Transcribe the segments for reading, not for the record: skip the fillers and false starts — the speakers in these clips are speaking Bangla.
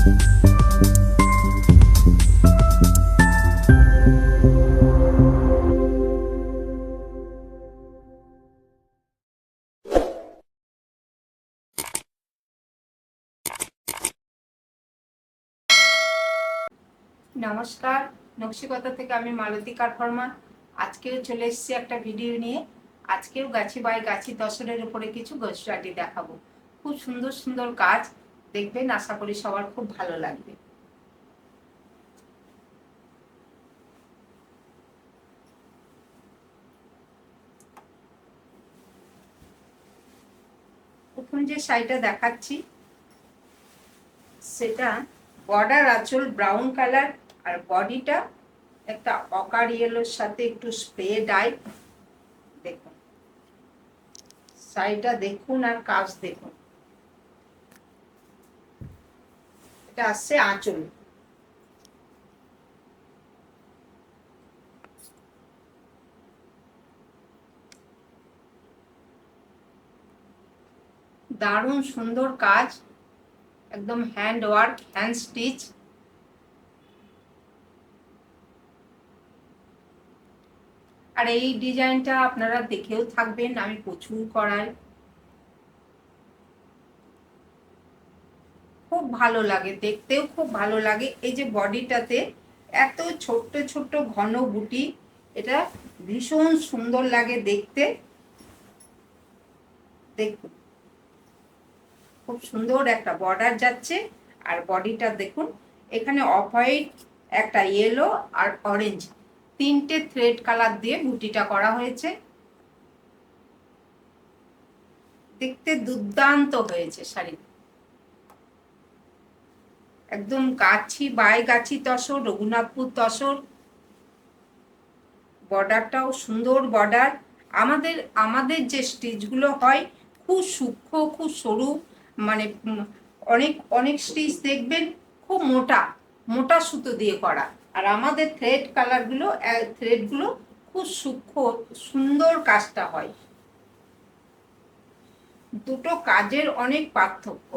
নমস্কার, নকশিকতা থেকে আমি মালতী কারফরমা। আজকেও চলে এসেছি একটা ভিডিও নিয়ে। আজকেও গাছি বাই গাছি তসরের উপরে কিছু গোছরাটি দেখাবো। খুব সুন্দর সুন্দর কাজ দেখবেন, আশা করি সবার খুব ভালো লাগবে। প্রথম যে শাড়িটা দেখাচ্ছি সেটা বর্ডার আঁচল ব্রাউন কালার, আর বডিটা একটা অকার ইয়েলোর সাথে একটু স্প্রে ডাই। দেখুন শাড়িটা দেখুন আর কাজ দেখুন। এটা আসছে আঁচল। দারুণ সুন্দর কাজ, একদম হ্যান্ড ওয়ার্ক, হ্যান্ড স্টিচ। আর এই ডিজাইনটা আপনারা দেখেও থাকবেন, আমি প্রচুর করাই, খুব ভালো লাগে, দেখতেও খুব ভালো লাগে। এই যে বডিটাতে এত ছোট্ট ছোট্ট ঘন বুটি, এটা ভীষণ সুন্দর লাগে দেখতে। দেখুন খুব সুন্দর একটা বর্ডার যাচ্ছে, আর বডিটা দেখুন এখানে অফ হোয়াইট, একটা ইয়েলো আর অরেঞ্জ, তিনটে থ্রেড কালার দিয়ে বুটিটা করা হয়েছে। দেখতে দুর্দান্ত হয়েছে শাড়ি, একদম গাছি বাই গাছি তসর, রঘুনাথপুর তসর। বর্ডারটাও সুন্দর বর্ডার। আমাদের আমাদের যে স্টিচগুলো হয় খুব সূক্ষ্ম, খুব সরু, মানে অনেক অনেক স্টিচ দেখবেন খুব মোটা মোটা সুতো দিয়ে করা, আর আমাদের থ্রেডগুলো খুব সূক্ষ্ম, সুন্দর কাজটা হয়। দুটো কাজের অনেক পার্থক্য।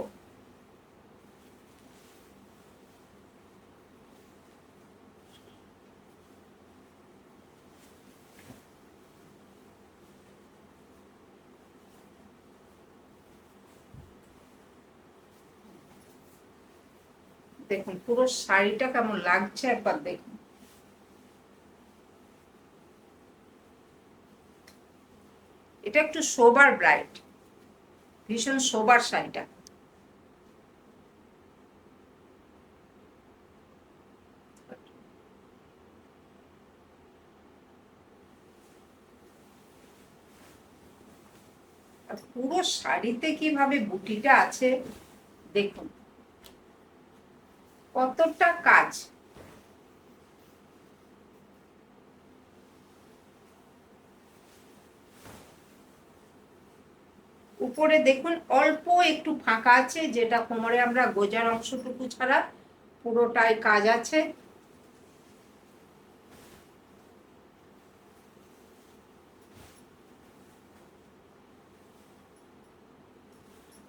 দেখুন পুরো শাড়িটা কেমন লাগছে একবার দেখুন। এটা একটু সোবার ব্রাইট, ভীষণ সোবার শাড়িটা। আর পুরো শাড়িতে কিভাবে বুটিটা আছে দেখুন, কতটা কাজ। উপরে দেখুন অল্প একটু ফাঁকা আছে, যেটা কোমরে আমরা গোজার অংশটুকু ছাড়া পুরোটাই কাজ আছে।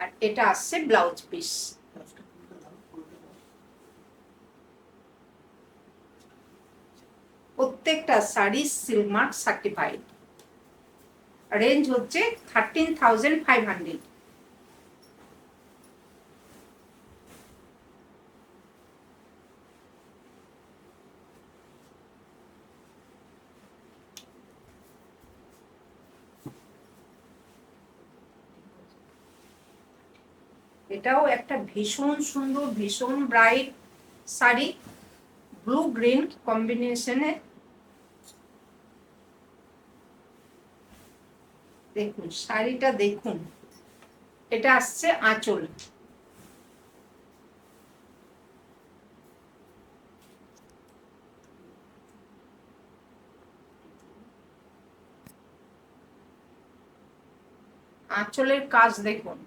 আর এটা আসছে ব্লাউজ পিস। প্রত্যেকটা sari silk mark certified. Range হচ্ছে 13,500। এটাও একটা ভীষণ সুন্দর, ভীষণ ব্রাইট শাড়ি, ব্লু গ্রিন কম্বিনেশনে। দেখুন শাড়িটা দেখুন, এটা আসছে আঁচল। আঁচলের কাজ দেখুন।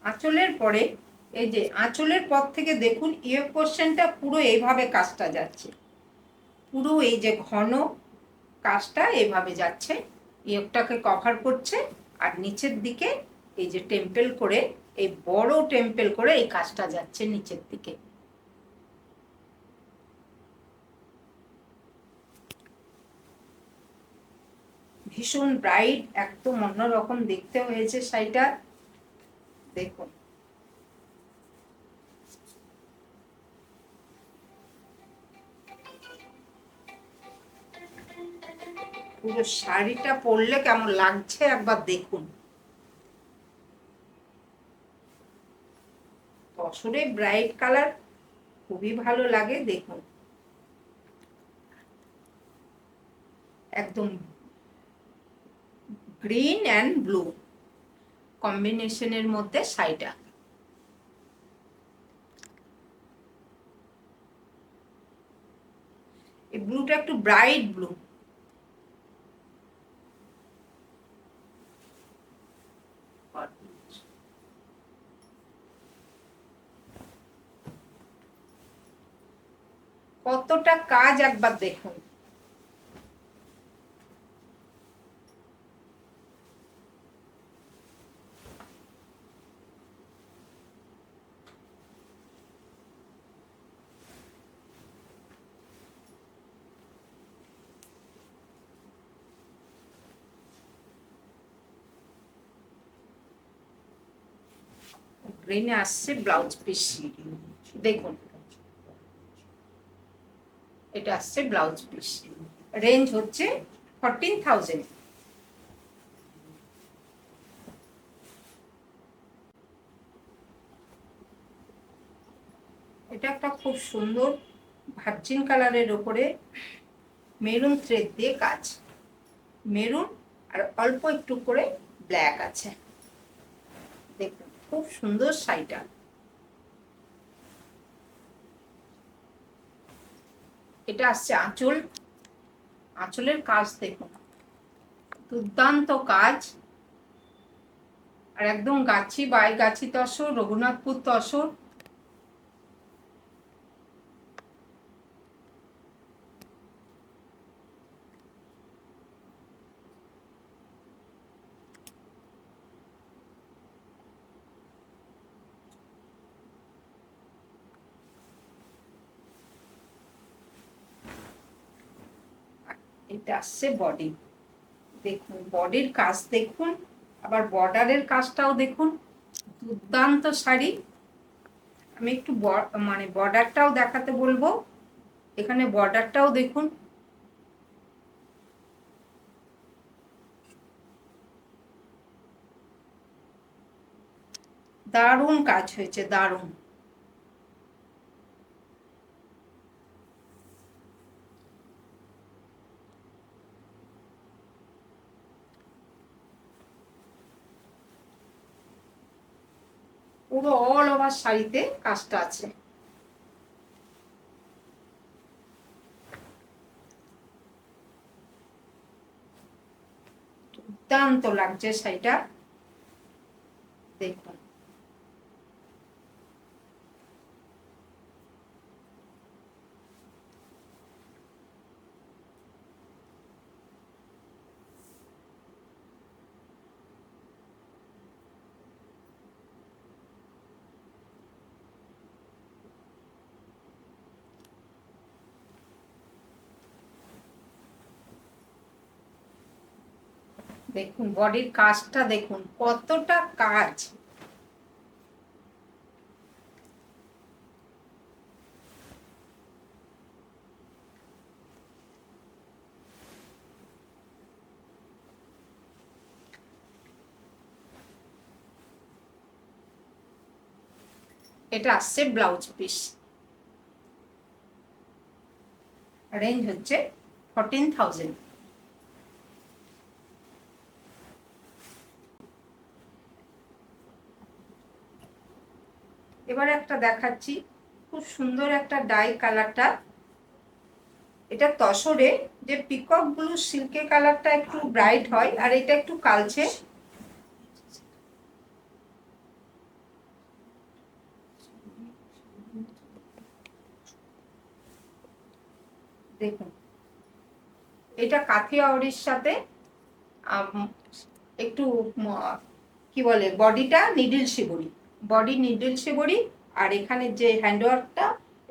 আঁচলের পরে এই যে আঁচলের পর থেকে দেখুন ইয়ে পোর্শনটা পুরো এইভাবে কাজটা যাচ্ছে, পুরো এই যে ঘন কাজটা এইভাবে যাচ্ছে, ইয়োগটাকে কভার করছে। আর নিচের দিকে এই যে টেম্পেল করে, এই বড় টেম্পেল করে এই কাজটা যাচ্ছে নিচের দিকে। ভীষণ ব্রাইট, একদম অন্যরকম দেখতে হয়েছে শাড়িটা, দেখুন। পুরো শাড়িটা পরলে কেমন লাগছে একবার দেখুন। তসরে ব্রাইট কালার খুবই ভালো লাগে, দেখুন একদম গ্রিন অ্যান্ড ব্লু কম্বিনেশনের মধ্যে শাড়িটা। এই ব্লুটা একটু ব্রাইট ব্লু। কতটা কাজ একবার দেখুন। গ্রিনে আসছে ব্লাউজ পিস, দেখুন এটা আসছে ব্লাউজ পিস। রেঞ্জ হচ্ছে 14,000। এটা একটা খুব সুন্দর ভার্জিন কালারের ওপরে মেরুন থ্রেড দিয়ে কাজ, মেরুন আর অল্প একটু করে ব্ল্যাক আছে, দেখুন খুব সুন্দর শাড়িটা। এটা আসছে আঁচল, আঁচলের কাজ দেখুন দুর্দান্ত কাজ, আর একদম গাছি বাই গাছি তসর, রঘুনাথপুর তসর। এটা আসছে বডি, দেখুন বডির কাজ দেখুন, আবার বর্ডারের কাজটাও দেখুন, দুর্দান্ত শাড়ি। আমি একটু মানে বর্ডারটাও দেখাতে বলবো, এখানে বর্ডারটাও দেখুন, দারুণ কাজ হয়েছে, দারুণ। পুরো অল ওভার শাড়িতে কাজটা আছে, দুর্দান্ত লাগছে শাড়িটা, দেখুন। দেখুন বডির কাজটা দেখুন কতটা কাজ, এটা আসছে ব্লাউজ পিস, রেঞ্জ হচ্ছে 14,000। এবার একটা দেখাচ্ছি, খুব সুন্দর একটা ডাই কালারটা, এটা তসরে যে পিকক ব্লু সিল্কের কালারটা একটু ব্রাইট হয়, আর এটা একটু কালচে, দেখুন এটা কাথিয়াওয়ারির সাথে একটু কি বলে বডিটা নিডল শিবরি, বডি নিডল শিবরি, আর এখানে যে হ্যান্ডওয়ার্কটা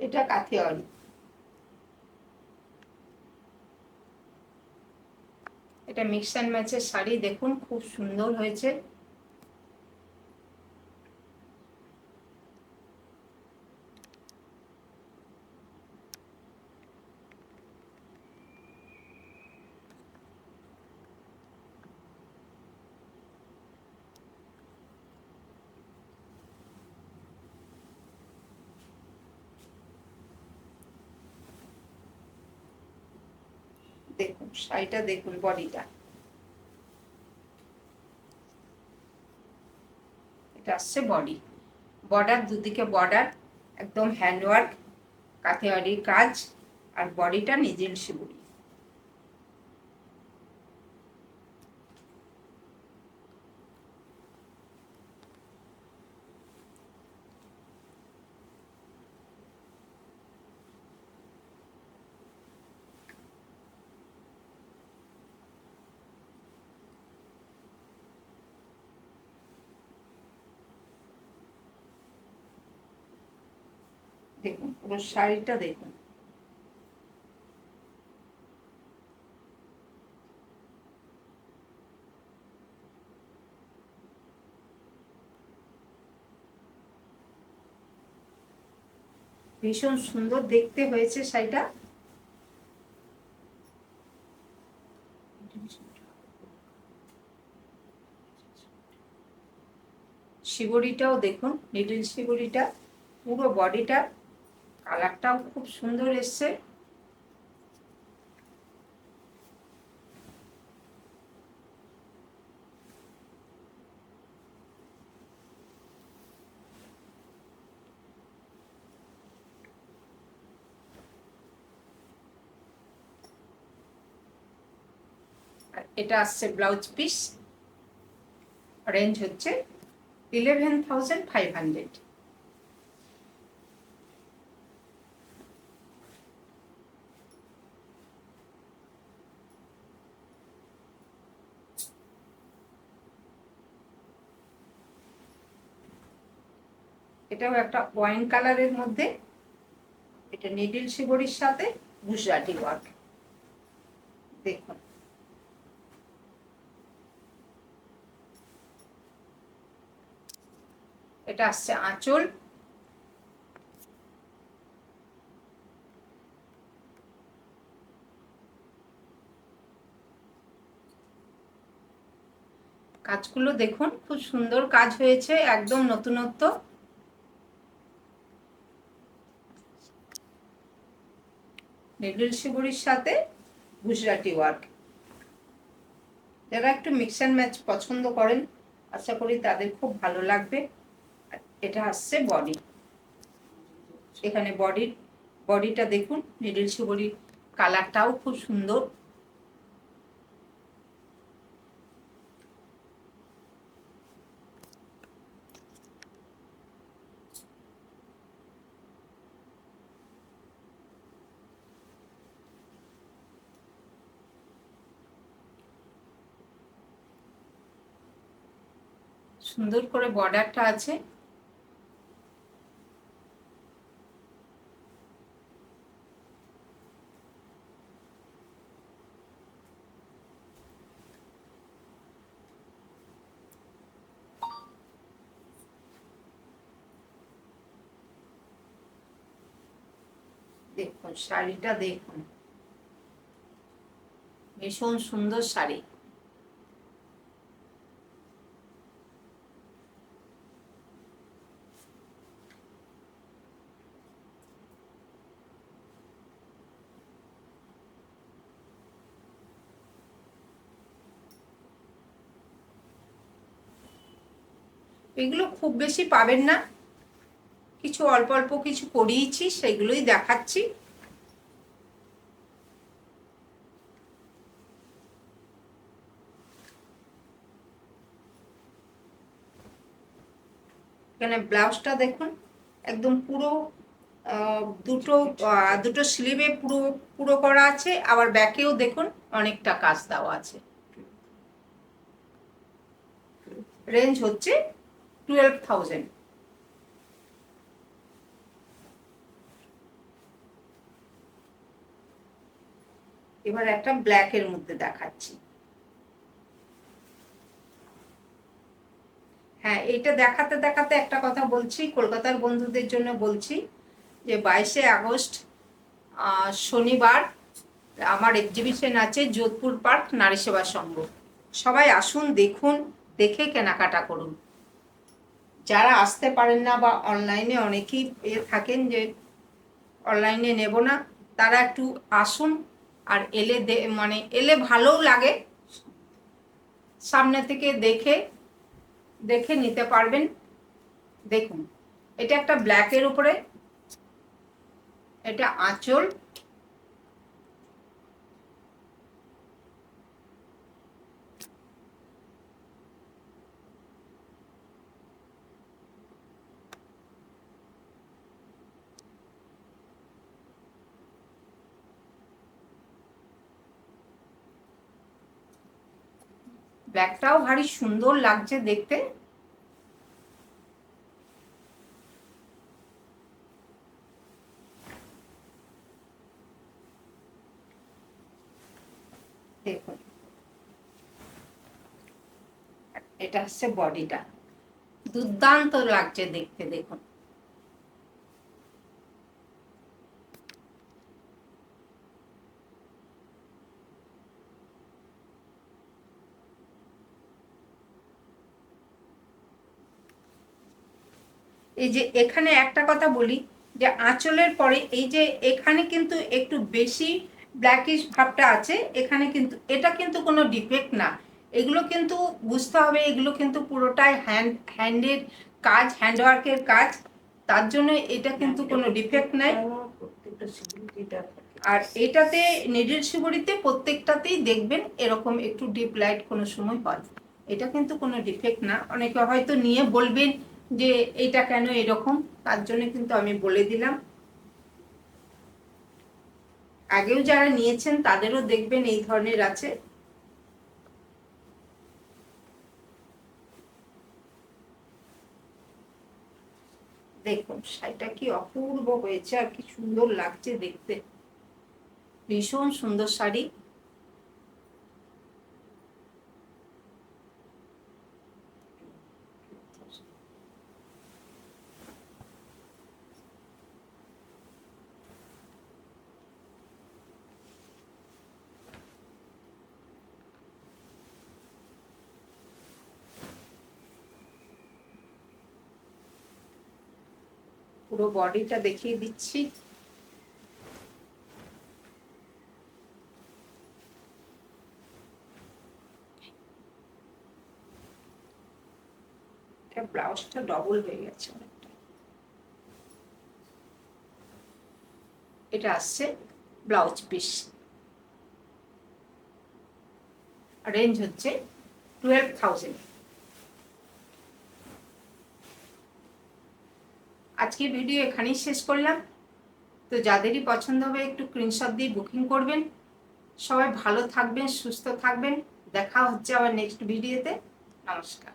এটা কাথিয়াওয়ারি। এটা মিক্স অ্যান্ড ম্যাচের শাড়ি, দেখুন খুব সুন্দর হয়েছে। দেখুন শাড়িটা, দেখুন বডিটা, এটা আসছে বডি, বর্ডার দুদিকে বর্ডার, একদম হ্যান্ডওয়ার্ক কাথিয়াওয়ারির কাজ, আর বডিটা নিজের শিবুরি। দেখুন পুরো শাড়িটা দেখুন। ভীষণ সুন্দর দেখতে হয়েছে শাড়িটা। শিবরিটাও দেখুন, নিডল শিবরিটা, পুরো বডিটা কালারটাও খুব সুন্দর এসছে। আর এটা আসছে ব্লাউজ পিস, রেঞ্জ হচ্ছে 11,500। এটাও একটা ওয়াইন কালারের মধ্যে, এটা নিডল শিবরির সাথে গুজরাটি ওয়ার্ক, দেখুন। এটা আসছে আঁচল, কাজগুলো দেখুন খুব সুন্দর কাজ হয়েছে, একদম নতুনত্ব। নিডল শিবরির সাথে গুজরাটি ওয়ার্ক, যারা একটু মিক্স অ্যান্ড ম্যাচ পছন্দ করেন আশা করি তাদের খুব ভালো লাগবে। এটা আসছে বডি, এখানে বডিটা দেখুন, নিডল শিবরির কালারটাও খুব সুন্দর। সুন্দর করে বর্ডারটা আছে। দেখুন শাড়িটা দেখুন, ভীষণ সুন্দর শাড়ি। এগুলো খুব বেশি পাবেন না, কিছু অল্প অল্প কিছু করিয়েছি, সেগুলোই দেখাচ্ছি। এখানে ব্লাউজটা দেখুন, একদম পুরো দুটো দুটো স্লিভে পুরো পুরো করা আছে, আবার ব্যাকেও দেখুন অনেকটা কাজ দেওয়া আছে। রেঞ্জ হচ্ছে 12,000। এবার একটা ব্ল্যাকের মধ্যে দেখাচ্ছি। হ্যাঁ, এইটা দেখাতে দেখাতে একটা কথা বলছি, কলকাতার বন্ধুদের জন্য বলছি যে 22শে আগস্ট শনিবার আমার এক্সিবিশন আছে যোধপুর পার্ক নারী সেবা সংঘ। সবাই আসুন, দেখুন, দেখে কেনাকাটা করুন। যারা আসতে পারেন না বা অনলাইনে অনেকেই থাকেন যে অনলাইনে নেব না, তারা একটু আসুন। আর এলে মানে এলে ভালোও লাগে, সামনে থেকে দেখে দেখে নিতে পারবেন। দেখুন, এটা একটা ব্ল্যাকের উপরে, এটা আঁচল, ব্ল্যাকটাও ভারী সুন্দর লাগছে দেখতে। দেখুন, এটা হচ্ছে বডিটা, দুর্দান্ত লাগছে দেখতে। দেখুন, এই যে এখানে একটা কথা বলি যে আঁচলের পরে এই যে এখানে কিন্তু একটু বেশি ব্ল্যাকিশ ভাবটা আছে এখানে, কিন্তু এটা কিন্তু কোনো ডিফেক্ট না। এগুলো কিন্তু বুঝতে হবে, এগুলো কিন্তু পুরোটাই হ্যান্ডের কাজ, হ্যান্ডওয়ার্কের কাজ, তার জন্য এটা কিন্তু কোনো ডিফেক্ট নাই। আর এটাতে নিডল শিবরিতে প্রত্যেকটাতেই দেখবেন এরকম একটু ডিপ লাইট কোনো সময় হয়। এটা কিন্তু কোনো ডিফেক্ট না। অনেকে হয়তো নিয়ে বলবেন যে এটা কেন এরকম, তার জন্য কিন্তু আমি বলে দিলাম। আগেও যারা নিয়েছেন তাদেরও দেখবেন এই ধরনের আছে। দেখুন শাড়িটা কি অপূর্ব হয়েছে, আর কি সুন্দর লাগছে দেখতে, ভীষণ সুন্দর শাড়ি। পুরো বডিটা দেখিয়ে দিচ্ছি। ব্লাউজটা ডবল হয়ে গেছে অনেকটা। এটা আসছে ব্লাউজ পিস, রেঞ্জ হচ্ছে 12,000। আজকে ভিডিও এখানেই শেষ করলাম। তো যাদেরই পছন্দ হবে একটু স্ক্রিনশট দিয়ে বুকিং করবেন। সবাই ভালো থাকবেন, সুস্থ থাকবেন। দেখা হচ্ছে আবার নেক্সট ভিডিওতে। নমস্কার।